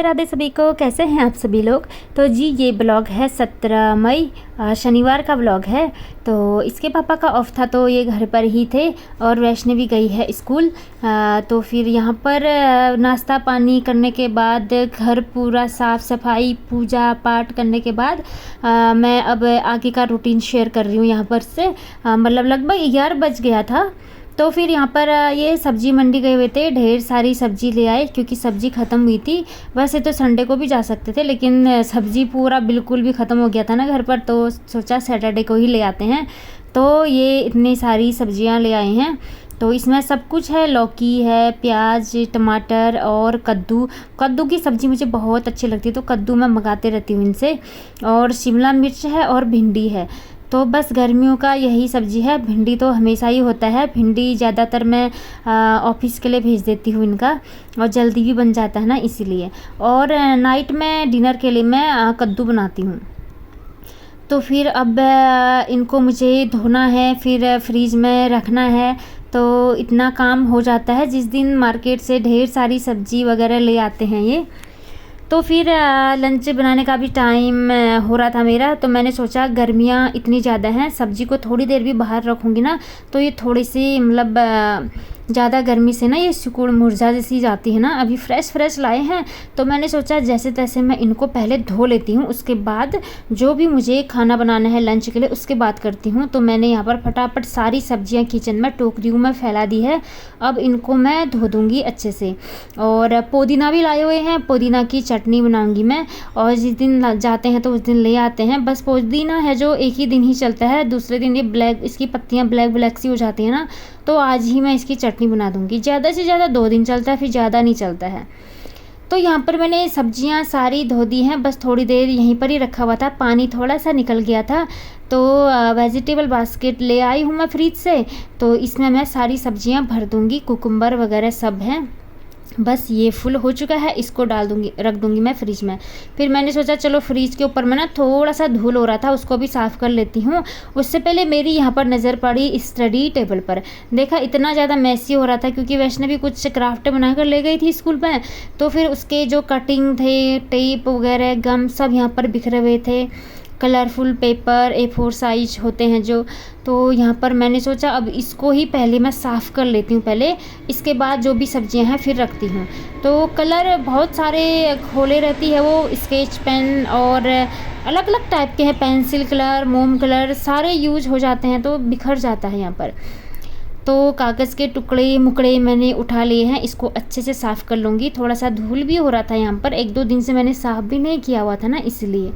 राधे राधे सभी को। कैसे हैं आप सभी लोग। तो जी ये ब्लॉग है 17 मई शनिवार का ब्लॉग है। तो इसके पापा का ऑफ था तो ये घर पर ही थे और वैष्णवी गई है स्कूल। तो फिर यहाँ पर नाश्ता पानी करने के बाद घर पूरा साफ़ सफाई पूजा पाठ करने के बाद मैं अब आगे का रूटीन शेयर कर रही हूँ यहाँ पर से। मतलब लगभग 11 बज गया था। तो फिर यहाँ पर ये सब्जी मंडी गए हुए थे, ढेर सारी सब्जी ले आए क्योंकि सब्जी ख़त्म हुई थी। वैसे तो संडे को भी जा सकते थे लेकिन सब्जी पूरा बिल्कुल भी ख़त्म हो गया था ना घर पर, तो सोचा सैटरडे को ही ले आते हैं। तो ये इतनी सारी सब्जियां ले आए हैं। तो इसमें सब कुछ है, लौकी है, प्याज, टमाटर और कद्दू की सब्ज़ी मुझे बहुत अच्छी लगती है तो कद्दू मैं मंगाते रहती हूँ इनसे। और शिमला मिर्च है और भिंडी है। तो बस गर्मियों का यही सब्ज़ी है। भिंडी तो हमेशा ही होता है, भिंडी ज़्यादातर मैं ऑफिस के लिए भेज देती हूँ इनका, और जल्दी भी बन जाता है ना इसीलिए। और नाइट में डिनर के लिए मैं कद्दू बनाती हूँ। तो फिर अब इनको मुझे धोना है, फिर फ्रीज में रखना है। तो इतना काम हो जाता है जिस दिन मार्केट से ढेर सारी सब्ज़ी वगैरह ले आते हैं ये। तो फिर लंच बनाने का भी टाइम हो रहा था मेरा। तो मैंने सोचा गर्मियाँ इतनी ज़्यादा हैं, सब्ज़ी को थोड़ी देर भी बाहर रखूँगी ना तो ये थोड़ी सी मतलब ज़्यादा गर्मी से ना ये सिकुड़ मुरझा जैसी जाती है ना। अभी फ्रेश लाए हैं तो मैंने सोचा जैसे तैसे मैं इनको पहले धो लेती हूँ, उसके बाद जो भी मुझे खाना बनाना है लंच के लिए उसके बाद करती हूँ। तो मैंने यहाँ पर फटाफट सारी सब्जियाँ किचन में टोकरियों में फैला दी है। अब इनको मैं धो दूँगी अच्छे से। और पुदीना भी लाए हुए हैं, पुदीना की चटनी बनाऊँगी मैं। और जिस दिन जाते हैं तो उस दिन ले आते हैं। बस पुदीना है जो एक ही दिन ही चलता है, दूसरे दिन ये ब्लैक, इसकी पत्तियाँ ब्लैक सी हो जाती हैं ना, तो आज ही मैं इसकी चटनी बना दूंगी। ज़्यादा से ज़्यादा 2 दिन चलता है, फिर ज़्यादा नहीं चलता है। तो यहाँ पर मैंने सब्जियाँ सारी धो दी हैं, बस थोड़ी देर यहीं पर ही रखा हुआ था, पानी थोड़ा सा निकल गया था। तो वेजिटेबल बास्केट ले आई हूँ मैं फ्रिज से, तो इसमें मैं सारी सब्जियाँ भर दूँगी, कुकुम्बर वगैरह सब हैं। बस ये फुल हो चुका है, इसको डाल दूँगी, रख दूँगी मैं फ्रिज में। फिर मैंने सोचा चलो फ्रिज के ऊपर में ना थोड़ा सा धूल हो रहा था, उसको भी साफ़ कर लेती हूँ। उससे पहले मेरी यहाँ पर नज़र पड़ी स्टडी टेबल पर। देखा इतना ज़्यादा मैसी हो रहा था क्योंकि वैष्णवी कुछ क्राफ्ट बना कर ले गई थी स्कूल में। तो फिर उसके जो कटिंग थे, टेप वगैरह, गम सब यहाँ पर बिखरे हुए थे। कलरफुल पेपर A4 साइज होते हैं जो, तो यहाँ पर मैंने सोचा अब इसको ही पहले मैं साफ़ कर लेती हूँ पहले, इसके बाद जो भी सब्जियाँ हैं फिर रखती हूँ। तो कलर बहुत सारे खोले रहती है वो, स्केच पेन और अलग अलग टाइप के हैं, पेंसिल कलर, मोम कलर सारे यूज हो जाते हैं तो बिखर जाता है यहाँ पर। तो कागज़ के टुकड़े मुकड़े मैंने उठा लिए हैं, इसको अच्छे से साफ़ कर लूँगी। थोड़ा सा धूल भी हो रहा था यहाँ पर, 1-2 दिन से मैंने साफ़ भी नहीं किया हुआ था ना इसलिए,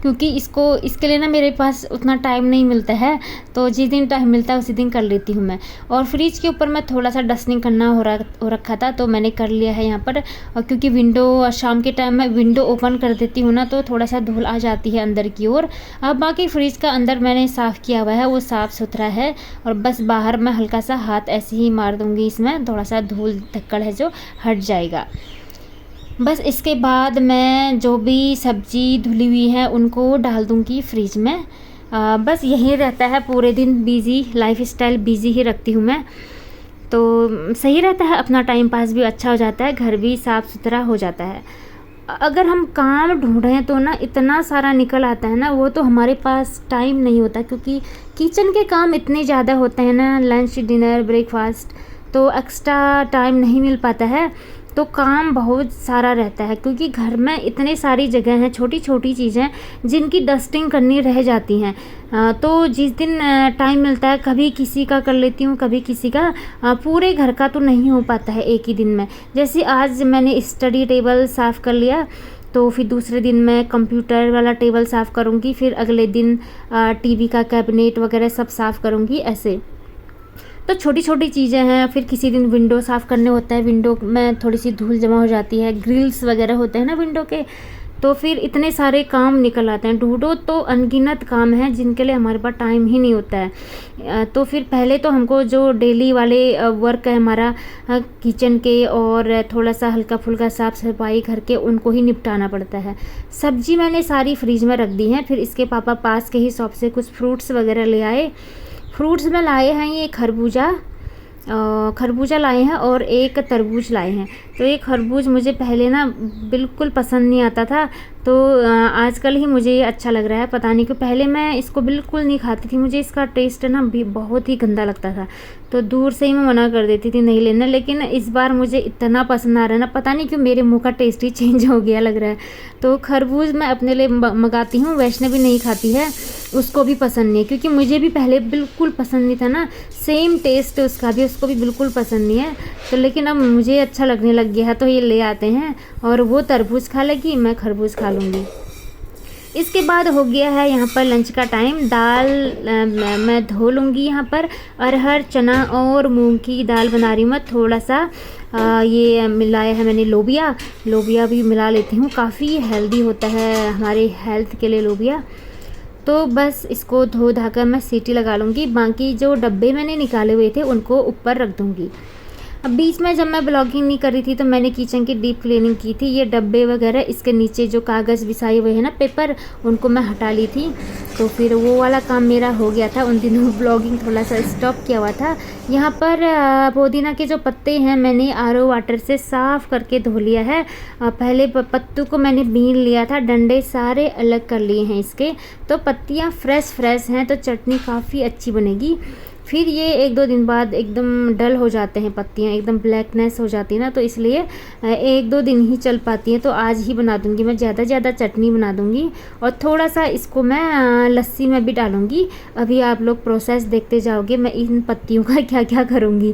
क्योंकि इसके लिए ना मेरे पास उतना टाइम नहीं मिलता है। तो जिस दिन टाइम मिलता है उसी दिन कर लेती हूँ मैं। और फ्रिज के ऊपर मैं थोड़ा सा डस्टिंग करना हो रखा था तो मैंने कर लिया है यहाँ पर। और क्योंकि विंडो शाम के टाइम में विंडो ओपन कर देती हूँ ना तो थोड़ा सा धूल आ जाती है अंदर की ओर। अब बाकी फ्रिज का अंदर मैंने साफ़ किया हुआ है, वो साफ़ सुथरा है। और बस बाहर मैं हल्का सा हाथ ऐसे ही मार दूँगी, इसमें थोड़ा सा धूल धक्कड़ है जो हट जाएगा। बस इसके बाद मैं जो भी सब्ज़ी धुली हुई है उनको डाल दूँगी फ्रिज में। बस यही रहता है पूरे दिन, बिज़ी लाइफस्टाइल बिज़ी ही रखती हूँ मैं। तो सही रहता है, अपना टाइम पास भी अच्छा हो जाता है, घर भी साफ़ सुथरा हो जाता है। अगर हम काम ढूंढें तो ना इतना सारा निकल आता है ना, वो तो हमारे पास टाइम नहीं होता क्योंकि किचन के काम इतने ज़्यादा होते हैं ना, लंच डिनर ब्रेकफास्ट, तो एक्स्ट्रा टाइम नहीं मिल पाता है। तो काम बहुत सारा रहता है क्योंकि घर में इतने सारी जगह हैं, छोटी छोटी चीज़ें जिनकी डस्टिंग करनी रह जाती हैं। तो जिस दिन टाइम मिलता है कभी किसी का कर लेती हूँ, कभी किसी का, पूरे घर का तो नहीं हो पाता है एक ही दिन में। जैसे आज मैंने स्टडी टेबल साफ़ कर लिया तो फिर दूसरे दिन मैं कंप्यूटर वाला टेबल साफ़ करूँगी, फिर अगले दिन टीवी का कैबिनेट वगैरह सब साफ़ करूँगी ऐसे। तो छोटी छोटी चीज़ें हैं। फिर किसी दिन विंडो साफ़ करने होता है, विंडो में थोड़ी सी धूल जमा हो जाती है, ग्रिल्स वगैरह होते हैं ना विंडो के, तो फिर इतने सारे काम निकल आते हैं। ढूंढो तो अनगिनत काम हैं जिनके लिए हमारे पास टाइम ही नहीं होता है। तो फिर पहले तो हमको जो डेली वाले वर्क है हमारा किचन के और थोड़ा सा हल्का फुल्का साफ़ सफाई घर के, उनको ही निपटाना पड़ता है। सब्जी मैंने सारी फ्रिज में रख दी हैं। फिर इसके पापा पास के ही शॉप से कुछ फ्रूट्स वगैरह ले आए। फ्रूट्स में लाए हैं ये खरबूजा, खरबूजा लाए हैं और एक तरबूज लाए हैं। तो ये खरबूज मुझे पहले ना बिल्कुल पसंद नहीं आता था, तो आजकल ही मुझे ये अच्छा लग रहा है। पता नहीं क्यों, पहले मैं इसको बिल्कुल नहीं खाती थी, मुझे इसका टेस्ट ना भी बहुत ही गंदा लगता था, तो दूर से ही मैं मना कर देती थी नहीं लेना। लेकिन इस बार मुझे इतना पसंद आ रहा है ना, पता नहीं क्यों मेरे मुंह का टेस्ट ही चेंज हो गया लग रहा है। तो खरबूज मैं अपने लिए मंगाती हूँ, वैष्णवी नहीं खाती है, उसको भी पसंद नहीं है, क्योंकि मुझे भी पहले बिल्कुल पसंद नहीं था ना, सेम टेस्ट उसका भी, उसको भी बिल्कुल पसंद नहीं है। तो लेकिन अब मुझे अच्छा लगने लग गया है, तो ये ले आते हैं, और वो तरबूज खा लेगी, मैं खरबूज खा लूँगी। इसके बाद हो गया है यहाँ पर लंच का टाइम। दाल मैं धो लूँगी यहाँ पर। अरहर, चना और मूंग की दाल बना रही हूँ मैं। थोड़ा सा ये मिलाया है मैंने लोबिया भी मिला लेती हूँ, काफ़ी हेल्दी होता है हमारे हेल्थ के लिए लोबिया। तो बस इसको धो धाकर मैं सीटी लगा लूँगी। बाकी जो डब्बे मैंने निकाले हुए थे उनको ऊपर रख दूँगी। अब बीच में जब मैं ब्लॉगिंग नहीं कर रही थी तो मैंने किचन की डीप क्लीनिंग की थी। ये डब्बे वगैरह, इसके नीचे जो कागज़ बिछाए हुए हैं ना, पेपर, उनको मैं हटा ली थी। तो फिर वो वाला काम मेरा हो गया था। उन दिनों ब्लॉगिंग थोड़ा सा स्टॉप किया हुआ था। यहाँ पर पुदीना के जो पत्ते हैं मैंने आरओ वाटर से साफ़ करके धो लिया है। पहले पत्तों को मैंने बीन लिया था, डंडे सारे अलग कर लिए हैं इसके। तो पत्तियाँ फ्रेश हैं, तो चटनी काफ़ी अच्छी बनेगी। फिर ये 1-2 दिन बाद एकदम डल हो जाते हैं, पत्तियाँ एकदम ब्लैकनेस हो जाती है ना, तो इसलिए 1-2 दिन ही चल पाती हैं। तो आज ही बना दूँगी मैं, ज़्यादा चटनी बना दूँगी। और थोड़ा सा इसको मैं लस्सी में भी डालूँगी। अभी आप लोग प्रोसेस देखते जाओगे मैं इन पत्तियों का क्या क्या करूँगी।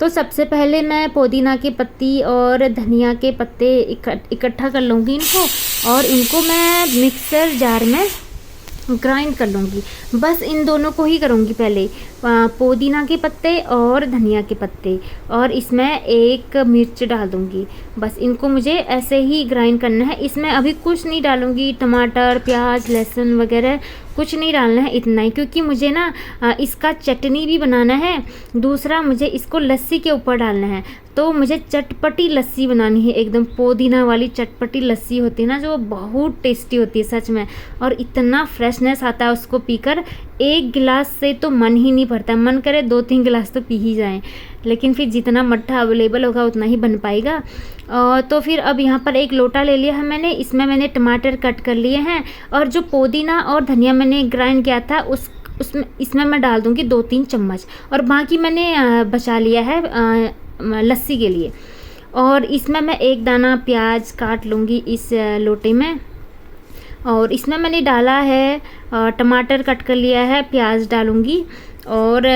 तो सबसे पहले मैं पुदीना की पत्ती और धनिया के पत्ते इकट्ठा कर लूँगी इनको, और इनको मैं मिक्सर जार में ग्राइंड कर लूँगी। बस इन दोनों को ही करूँगी पहले, पुदीना के पत्ते और धनिया के पत्ते, और इसमें एक मिर्च डाल दूँगी। बस इनको मुझे ऐसे ही ग्राइंड करना है। इसमें अभी कुछ नहीं डालूँगी, टमाटर, प्याज, लहसुन वगैरह कुछ नहीं डालना है, इतना ही, क्योंकि मुझे ना इसका चटनी भी बनाना है। दूसरा मुझे इसको लस्सी के ऊपर डालना है, तो मुझे चटपटी लस्सी बनानी है, एकदम पुदीना वाली चटपटी लस्सी होती है ना, जो बहुत टेस्टी होती है सच में, और इतना फ्रेशनेस आता है उसको पीकर। 1 गिलास से तो मन ही नहीं भरता, मन करे 2-3 गिलास तो पी ही जाएं, लेकिन फिर जितना मट्ठा अवेलेबल होगा उतना ही बन पाएगा। तो फिर अब यहाँ पर एक लोटा ले लिया है मैंने, इसमें मैंने टमाटर कट कर लिए हैं, और जो पुदीना और धनिया मैंने ग्राइंड किया था इसमें मैं डाल दूँगी 2-3 चम्मच, और बाकी मैंने बचा लिया है लस्सी के लिए। और इसमें मैं एक दाना प्याज काट लूँगी इस लोटे में, और इसमें मैंने डाला है टमाटर कट कर लिया है, प्याज डालूँगी, और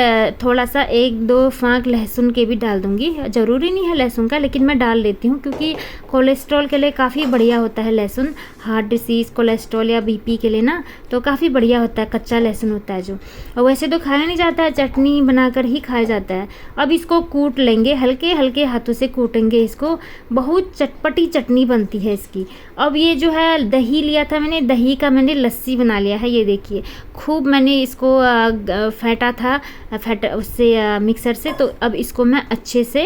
थोड़ा सा 1-2 फाँक लहसुन के भी डाल दूँगी। ज़रूरी नहीं है लहसुन का, लेकिन मैं डाल देती हूँ क्योंकि कोलेस्ट्रॉल के लिए काफ़ी बढ़िया होता है लहसुन, हार्ट डिसीज़, कोलेस्ट्रॉल या बीपी के लिए ना, तो काफ़ी बढ़िया होता है, कच्चा लहसुन होता है जो। और वैसे तो खाया नहीं जाता है, चटनी बनाकर ही खाया जाता है। अब इसको कूट लेंगे, हल्के हल्के हाथों से कूटेंगे इसको, बहुत चटपटी चटनी बनती है इसकी। अब ये जो है दही लिया था मैंने, दही का मैंने लस्सी बना लिया है, ये देखिए खूब मैंने इसको फेंटा था उससे मिक्सर से। तो अब इसको मैं अच्छे से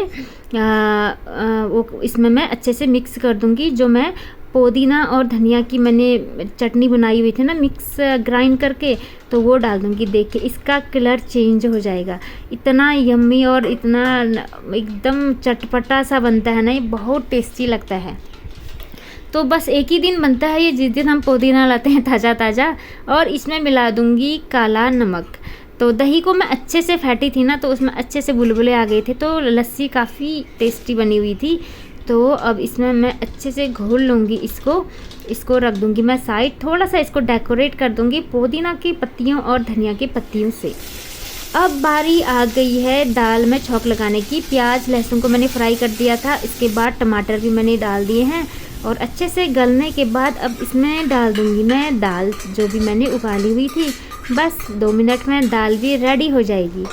इसमें मैं अच्छे से मिक्स कर दूंगी। जो मैं पुदीना और धनिया की मैंने चटनी बनाई हुई थी ना मिक्स ग्राइंड करके, तो वो डाल दूंगी। देखिए इसका कलर चेंज हो जाएगा, इतना यम्मी और इतना एकदम चटपटा सा बनता है ना, ये बहुत टेस्टी लगता है। तो बस एक ही दिन बनता है ये, जिस दिन हम पुदीना लाते हैं ताज़ा ताज़ा। और इसमें मिला दूंगी काला नमक। तो दही को मैं अच्छे से फेंटी थी ना, तो उसमें अच्छे से बुलबुले आ गए थे, तो लस्सी काफ़ी टेस्टी बनी हुई थी। तो अब इसमें मैं अच्छे से घोल लूँगी इसको रख दूँगी मैं साइड। थोड़ा सा इसको डेकोरेट कर दूँगी पुदीना की पत्तियों और धनिया की पत्तियों से। अब बारी आ गई है दाल में छौंक लगाने की। प्याज लहसुन को मैंने फ्राई कर दिया था, इसके बाद टमाटर भी मैंने डाल दिए हैं, और अच्छे से गलने के बाद अब इसमें डाल दूँगी मैं दाल जो भी मैंने उबाली हुई थी। बस 2 मिनट में दाल भी रेडी हो जाएगी,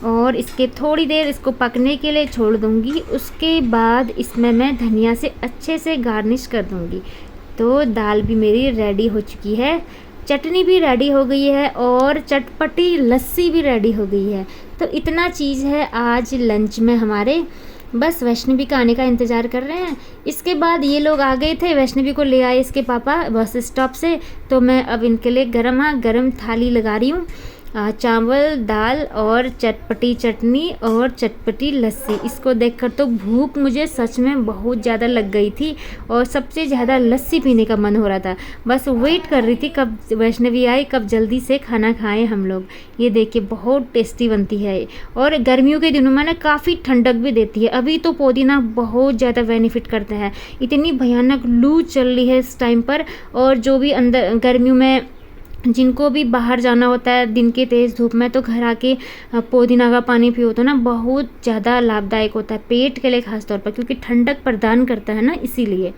और इसके थोड़ी देर इसको पकने के लिए छोड़ दूँगी। उसके बाद इसमें मैं धनिया से अच्छे से गार्निश कर दूँगी। तो दाल भी मेरी रेडी हो चुकी है, चटनी भी रेडी हो गई है, और चटपटी लस्सी भी रेडी हो गई है। तो इतना चीज़ है आज लंच में हमारे। बस वैष्णवी का आने का इंतज़ार कर रहे हैं। इसके बाद ये लोग आ गए थे, वैष्णवी को ले आए इसके पापा बस स्टॉप से। तो मैं अब इनके लिए गरम थाली लगा रही हूँ, चावल, दाल और चटपटी चटनी और चटपटी लस्सी। इसको देखकर तो भूख मुझे सच में बहुत ज़्यादा लग गई थी और सबसे ज़्यादा लस्सी पीने का मन हो रहा था। बस वेट कर रही थी कब वैष्णवी आए, कब जल्दी से खाना खाएं हम लोग। ये देखिए बहुत टेस्टी बनती है और गर्मियों के दिनों में ना काफ़ी ठंडक भी देती है। अभी तो पुदीना बहुत ज़्यादा बेनिफिट करता है। इतनी भयानक लू चल रही है इस टाइम पर, और जो भी अंदर गर्मियों में जिनको भी बाहर जाना होता है दिन के तेज़ धूप में, तो घर आके पुदीना का पानी पियो तो ना बहुत ज़्यादा लाभदायक होता है पेट के लिए ख़ास तौर पर, क्योंकि ठंडक प्रदान करता है ना, इसीलिए।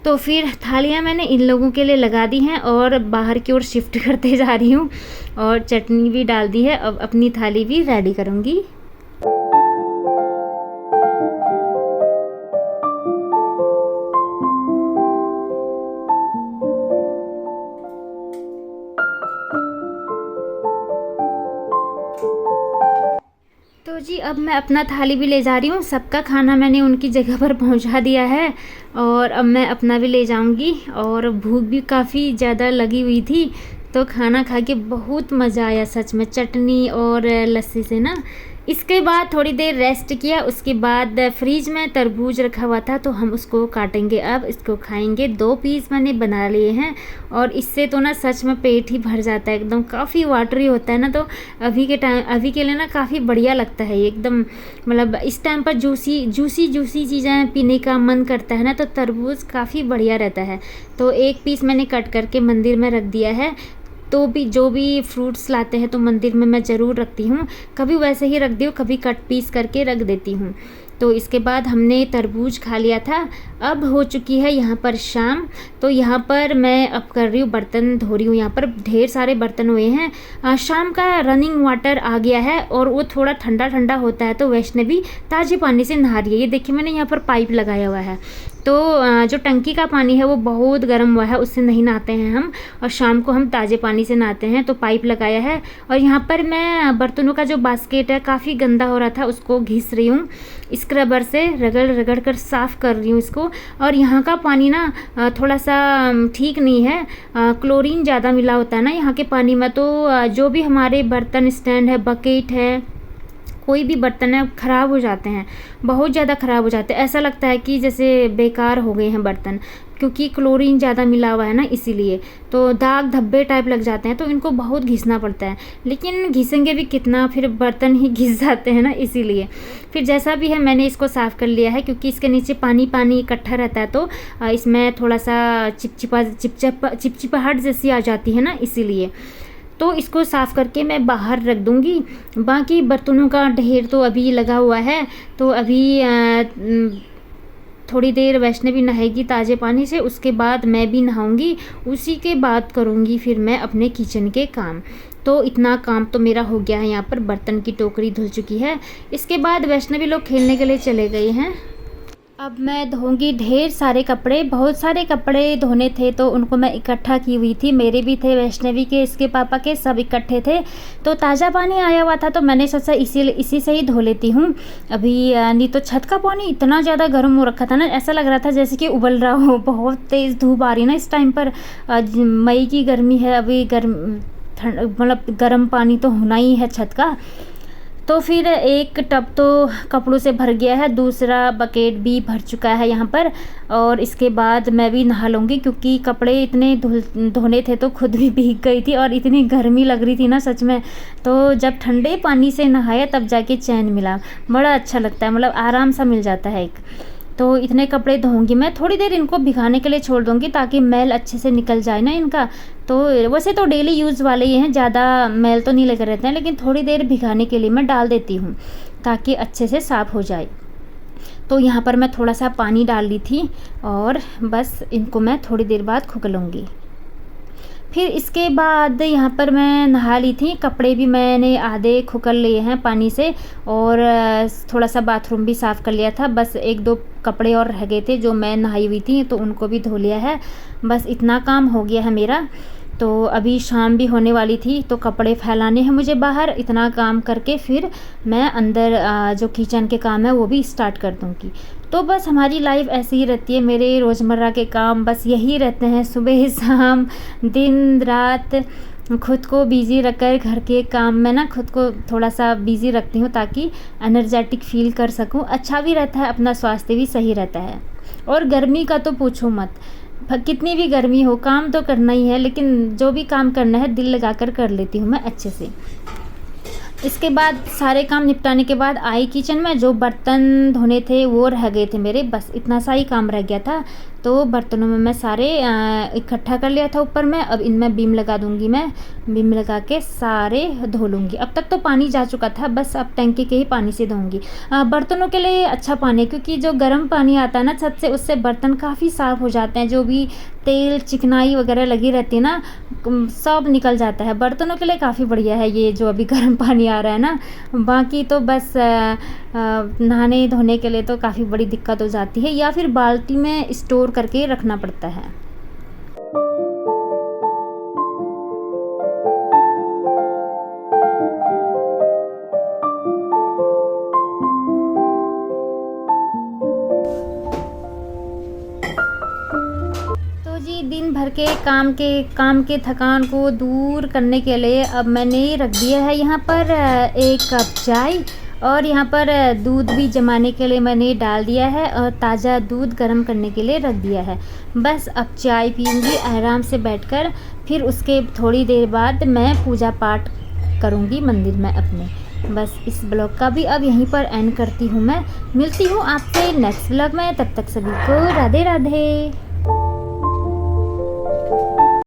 तो फिर थालियाँ मैंने इन लोगों के लिए लगा दी हैं और बाहर की ओर शिफ्ट करते जा रही हूँ, और चटनी भी डाल दी है। अब अपनी थाली भी रेडी करूँगी। तो जी अब मैं अपना थाली भी ले जा रही हूँ। सबका खाना मैंने उनकी जगह पर पहुँचा दिया है और अब मैं अपना भी ले जाऊँगी। और भूख भी काफ़ी ज़्यादा लगी हुई थी, तो खाना खा के बहुत मज़ा आया सच में, चटनी और लस्सी से ना। इसके बाद थोड़ी देर रेस्ट किया, उसके बाद फ्रिज में तरबूज रखा हुआ था तो हम उसको काटेंगे, अब इसको खाएंगे। 2 पीस मैंने बना लिए हैं और इससे तो ना सच में पेट ही भर जाता है एकदम। काफ़ी वाटरी होता है ना, तो अभी के लिए ना काफ़ी बढ़िया लगता है ये एकदम। मतलब इस टाइम पर जूसी चीज़ें पीने का मन करता है ना, तो तरबूज काफ़ी बढ़िया रहता है। तो 1 पीस मैंने कट करके मंदिर में रख दिया है। तो भी जो भी फ्रूट्स लाते हैं तो मंदिर में मैं ज़रूर रखती हूँ, कभी वैसे ही रख दी हूँ, कभी कट पीस करके रख देती हूँ। तो इसके बाद हमने तरबूज खा लिया था। अब हो चुकी है यहाँ पर शाम, तो यहाँ पर मैं अब कर रही हूँ बर्तन धो रही हूँ। यहाँ पर ढेर सारे बर्तन हुए हैं। शाम का रनिंग वाटर आ गया है और वो थोड़ा ठंडा ठंडा होता है, तो वैष्णवी ताज़े पानी से नहा रही है। ये देखिए मैंने यहाँ पर पाइप लगाया हुआ है, तो जो टंकी का पानी है वो बहुत गर्म हुआ है, उससे नहीं नहाते हैं हम, और शाम को हम ताज़े पानी से नहाते हैं। तो पाइप लगाया है और यहाँ पर मैं बर्तनों का जो बास्केट है काफ़ी गंदा हो रहा था, उसको घिस रही हूँ, स्क्रबर से रगड़ रगड़ कर साफ़ कर रही हूँ इसको। और यहाँ का पानी ना थोड़ा सा ठीक नहीं है, क्लोरीन ज़्यादा मिला होता है ना यहाँ के पानी में। तो जो भी हमारे बर्तन स्टैंड है, बकेट है, कोई भी बर्तन है, ख़राब हो जाते हैं, बहुत ज़्यादा ख़राब हो जाते हैं। ऐसा लगता है कि जैसे बेकार हो गए हैं बर्तन, क्योंकि क्लोरीन ज़्यादा मिला हुआ है ना, इसीलिए। तो दाग धब्बे टाइप लग जाते हैं, तो इनको बहुत घिसना पड़ता है। लेकिन घिसेंगे भी कितना, फिर बर्तन ही घिस जाते हैं ना, इसीलिए। फिर जैसा भी है मैंने इसको साफ़ कर लिया है, क्योंकि इसके नीचे पानी पानी इकट्ठा रहता है, तो इसमें थोड़ा सा चिपचिपाहट जैसी आ जाती है ना, इसीलिए। तो इसको साफ़ करके मैं बाहर रख दूँगी। बाकी बर्तनों का ढेर तो अभी लगा हुआ है, तो अभी थोड़ी देर वैष्णवी नहाएगी ताज़े पानी से, उसके बाद मैं भी नहाऊंगी, उसी के बाद करूँगी फिर मैं अपने किचन के काम। तो इतना काम तो मेरा हो गया है। यहाँ पर बर्तन की टोकरी धुल चुकी है। इसके बाद वैष्णवी लोग खेलने के लिए चले गए हैं। अब मैं धोऊंगी ढेर सारे कपड़े, बहुत सारे कपड़े धोने थे, तो उनको मैं इकट्ठा की हुई थी। मेरे भी थे, वैष्णवी के, इसके पापा के, सब इकट्ठे थे। तो ताज़ा पानी आया हुआ था, तो मैंने सोचा इसी से ही धो लेती हूँ अभी। नहीं तो छत का पानी इतना ज़्यादा गर्म हो रखा था ना, ऐसा लग रहा था जैसे कि उबल रहा हो। बहुत तेज़ धूप आ रही ना इस टाइम पर, मई की गर्मी है अभी, मतलब गर्म पानी तो होना ही है छत का। तो फिर एक टब तो कपड़ों से भर गया है, दूसरा बकेट भी भर चुका है यहाँ पर। और इसके बाद मैं भी नहा लूँगी, क्योंकि कपड़े इतने धोने थे तो खुद भी भीग गई थी और इतनी गर्मी लग रही थी ना सच में। तो जब ठंडे पानी से नहाया तब जाके चैन मिला, बड़ा अच्छा लगता है, मतलब आराम सा मिल जाता है एक। तो इतने कपड़े धोऊंगी मैं, थोड़ी देर इनको भिगाने के लिए छोड़ दूँगी ताकि मैल अच्छे से निकल जाए ना इनका। तो वैसे तो डेली यूज़ वाले ही हैं, ज़्यादा मैल तो नहीं लगे रहते हैं, लेकिन थोड़ी देर भिगाने के लिए मैं डाल देती हूँ ताकि अच्छे से साफ़ हो जाए। तो यहाँ पर मैं थोड़ा सा पानी डाल ली थी और बस इनको मैं थोड़ी देर बाद खुगलूँगी। फिर इसके बाद यहाँ पर मैं नहा ली थी, कपड़े भी मैंने आधे खुकल लिए हैं पानी से, और थोड़ा सा बाथरूम भी साफ़ कर लिया था। बस 1-2 कपड़े और रह गए थे जो मैं नहाई हुई थी, तो उनको भी धो लिया है। बस इतना काम हो गया है मेरा। तो अभी शाम भी होने वाली थी, तो कपड़े फैलाने हैं मुझे बाहर। इतना काम करके फिर मैं अंदर जो किचन के काम है वो भी स्टार्ट कर दूँगी। तो बस हमारी लाइफ ऐसी ही रहती है, मेरे रोज़मर्रा के काम बस यही रहते हैं, सुबह शाम दिन रात। खुद को बिज़ी रखकर घर के काम में ना खुद को थोड़ा सा बिज़ी रखती हूँ ताकि एनर्जेटिक फ़ील कर सकूँ। अच्छा भी रहता है, अपना स्वास्थ्य भी सही रहता है। और गर्मी का तो पूछो मत, कितनी भी गर्मी हो काम तो करना ही है, लेकिन जो भी काम करना है दिल लगाकर कर लेती हूँ मैं अच्छे से। इसके बाद सारे काम निपटाने के बाद आई किचन में, जो बर्तन धोने थे वो रह गए थे मेरे, बस इतना सा ही काम रह गया था। तो बर्तनों में मैं सारे इकट्ठा कर लिया था ऊपर में। अब इनमें बीम लगा दूंगी, मैं बीम लगा के सारे धो लूँगी। अब तक तो पानी जा चुका था, बस अब टंकी के ही पानी से धोऊंगी। बर्तनों के लिए अच्छा पानी है, क्योंकि जो गर्म पानी आता है ना छत से, उससे बर्तन काफ़ी साफ़ हो जाते हैं। जो भी तेल चिकनाई वगैरह लगी रहती है ना, सब निकल जाता है। बर्तनों के लिए काफ़ी बढ़िया है ये जो अभी गर्म पानी आ रहा है ना। बाकी तो बस नहाने धोने के लिए तो काफ़ी बड़ी दिक्कत हो जाती है, या फिर बाल्टी में स्टोर करके रखना पड़ता है। तो जी दिन भर के काम के थकान को दूर करने के लिए अब मैंने रख दिया है यहाँ पर 1 कप चाय, और यहाँ पर दूध भी जमाने के लिए मैंने डाल दिया है, और ताज़ा दूध गर्म करने के लिए रख दिया है। बस अब चाय पीऊँगी आराम से बैठकर, फिर उसके थोड़ी देर बाद मैं पूजा पाठ करूँगी मंदिर में अपने। बस इस ब्लॉग का भी अब यहीं पर एंड करती हूँ मैं। मिलती हूँ आपसे नेक्स्ट ब्लॉग में, तब तक सभी को राधे राधे।